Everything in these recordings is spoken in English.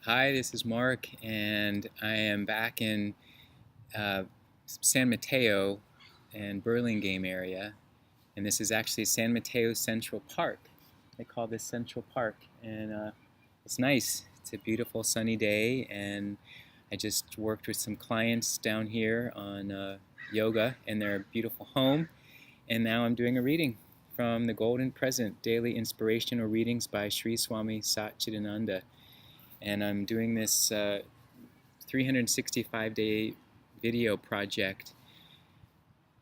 Hi, this is Mark, and I am back in uh, San Mateo and Burlingame area, and this is actually San Mateo Central Park. They call this Central Park, and it's nice. It's a beautiful sunny day, and I just worked with some clients down here on yoga in their beautiful home, and now I'm doing a reading from the Golden Present Daily Inspirational Readings by Sri Swami Satchidananda. And I'm doing this 365-day video project.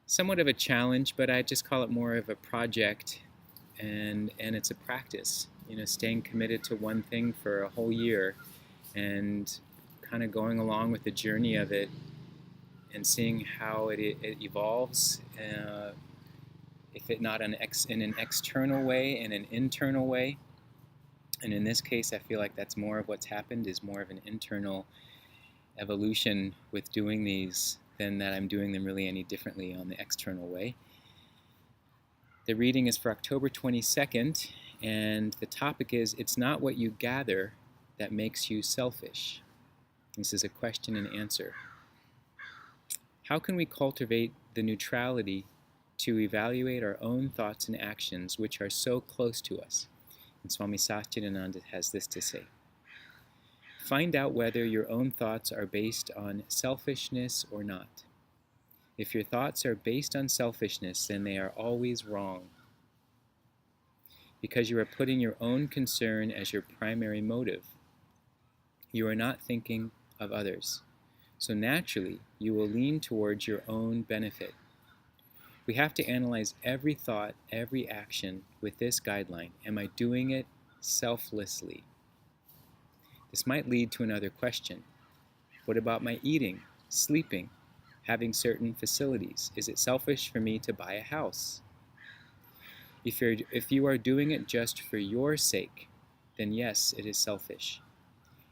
Somewhat of a challenge, but I just call it more of a project, and it's a practice. Staying committed to one thing for a whole year, and kind of going along with the journey of it, and seeing how it evolves. If it not in an external way, in an internal way. And in this case, I feel like that's more of what's happened, is more of an internal evolution with doing these than that I'm doing them really any differently on the external way. The reading is for October 22nd, and the topic is, "It's not what you gather that makes you selfish." This is a question and answer. How can we cultivate the neutrality to evaluate our own thoughts and actions which are so close to us? And Swami Satchidananda has this to say. Find out whether your own thoughts are based on selfishness or not. If your thoughts are based on selfishness, then they are always wrong, because you are putting your own concern as your primary motive. You are not thinking of others, so naturally you will lean towards your own benefit. We have to analyze every thought, every action with this guideline. Am I doing it selflessly? This might lead to another question. What about my eating, sleeping, having certain facilities? Is it selfish for me to buy a house? If you are doing it just for your sake, then yes, it is selfish.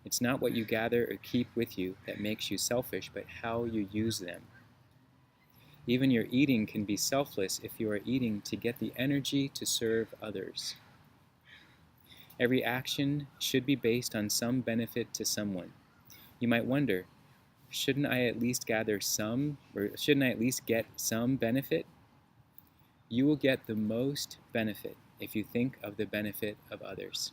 It's not what you gather or keep with you that makes you selfish, but how you use them. Even your eating can be selfless if you are eating to get the energy to serve others. Every action should be based on some benefit to someone. You might wonder, shouldn't I at least get some benefit? You will get the most benefit if you think of the benefit of others.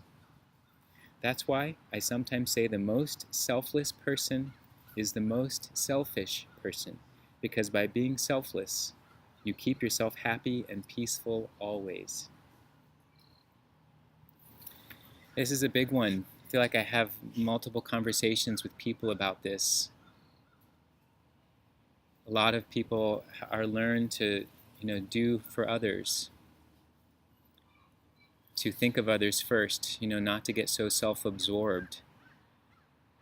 That's why I sometimes say the most selfless person is the most selfish person, because by being selfless, you keep yourself happy and peaceful always. This is a big one. I feel like I have multiple conversations with people about this. A lot of people are learned to, do for others, to think of others first, not to get so self-absorbed,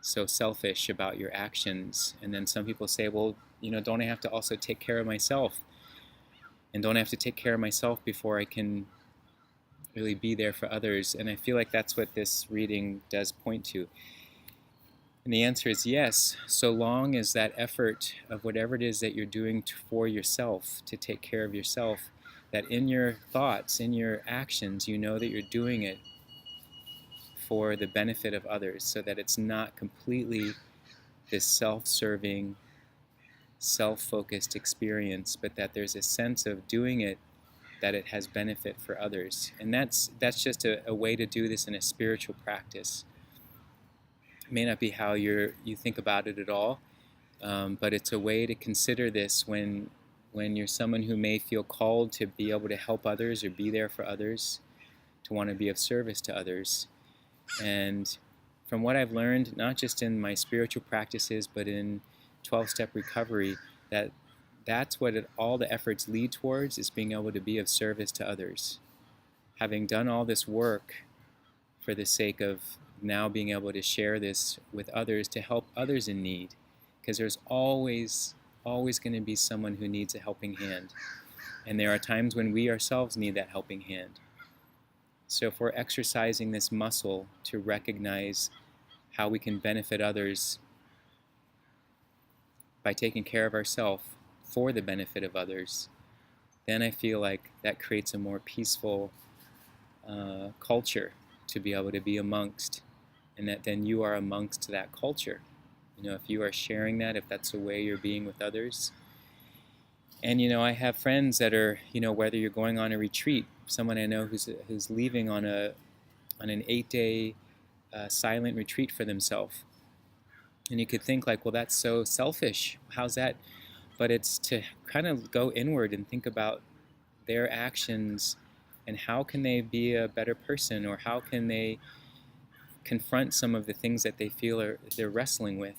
so selfish about your actions. And then some people say, well, don't I have to also take care of myself? And don't I have to take care of myself before I can really be there for others? And I feel like that's what this reading does point to. And the answer is yes, so long as that effort of whatever it is that you're doing for yourself, to take care of yourself, that in your thoughts, in your actions, you know that you're doing it for the benefit of others, so that it's not completely this self-serving, self-focused experience, but that there's a sense of doing it that it has benefit for others. And that's just a way to do this in a spiritual practice. It may not be how you think about it at all, but it's a way to consider this when you're someone who may feel called to be able to help others or be there for others, to want to be of service to others. And from what I've learned, not just in my spiritual practices, but in 12-step recovery, that's what all the efforts lead towards, is being able to be of service to others. Having done all this work for the sake of now being able to share this with others, to help others in need, because there's always going to be someone who needs a helping hand. And there are times when we ourselves need that helping hand. So if we're exercising this muscle to recognize how we can benefit others by taking care of ourselves for the benefit of others, then I feel like that creates a more peaceful culture to be able to be amongst, and that then you are amongst that culture. If you are sharing that, if that's the way you're being with others. And I have friends that are, whether you're going on a retreat, someone I know who's leaving on an 8-day silent retreat for themselves. And you could think like, well, that's so selfish. How's that? But it's to kind of go inward and think about their actions and how can they be a better person, or how can they confront some of the things that they feel they're wrestling with,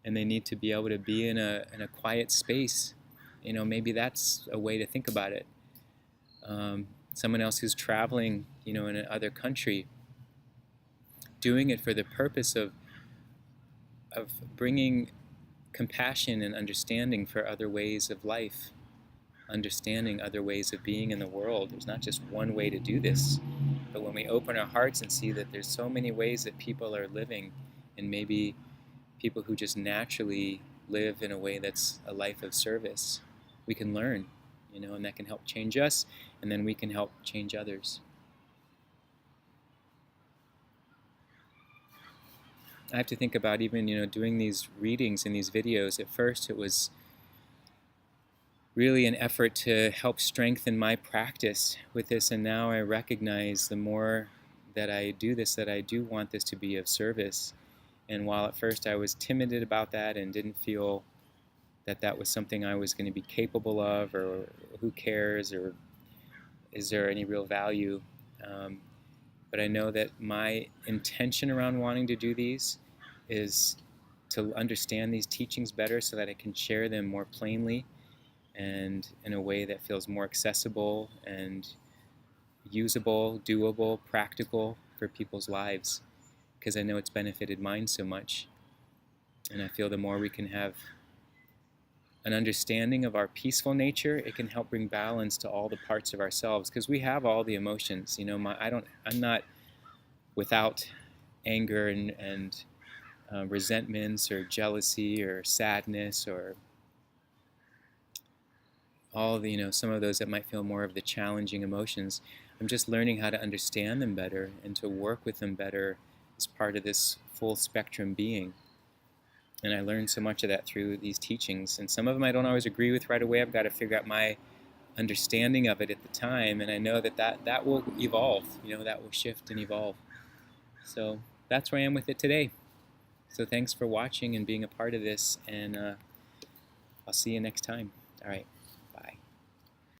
and they need to be able to be in a quiet space. Maybe that's a way to think about it. Someone else who's traveling, in another country, doing it for the purpose of bringing compassion and understanding for other ways of life, understanding other ways of being in the world. There's not just one way to do this, but when we open our hearts and see that there's so many ways that people are living, and maybe people who just naturally live in a way that's a life of service, we can learn, and that can help change us, and then we can help change others. I have to think about even, doing these readings and these videos. At first, it was really an effort to help strengthen my practice with this, and now I recognize the more that I do this, that I do want this to be of service. And while at first I was timid about that and didn't feel that that was something I was going to be capable of, or who cares, or is there any real value, but I know that my intention around wanting to do these is to understand these teachings better so that I can share them more plainly and in a way that feels more accessible and usable, doable, practical for people's lives, because I know it's benefited mine so much. And I feel the more we can have an understanding of our peaceful nature, it can help bring balance to all the parts of ourselves, because we have all the emotions. I'm not without anger and resentments or jealousy or sadness or all the, some of those that might feel more of the challenging emotions. I'm just learning how to understand them better and to work with them better as part of this full spectrum being. And I learned so much of that through these teachings. And some of them I don't always agree with right away. I've got to figure out my understanding of it at the time. And I know that will evolve, that will shift and evolve. So that's where I am with it today. So thanks for watching and being a part of this. And I'll see you next time. All right.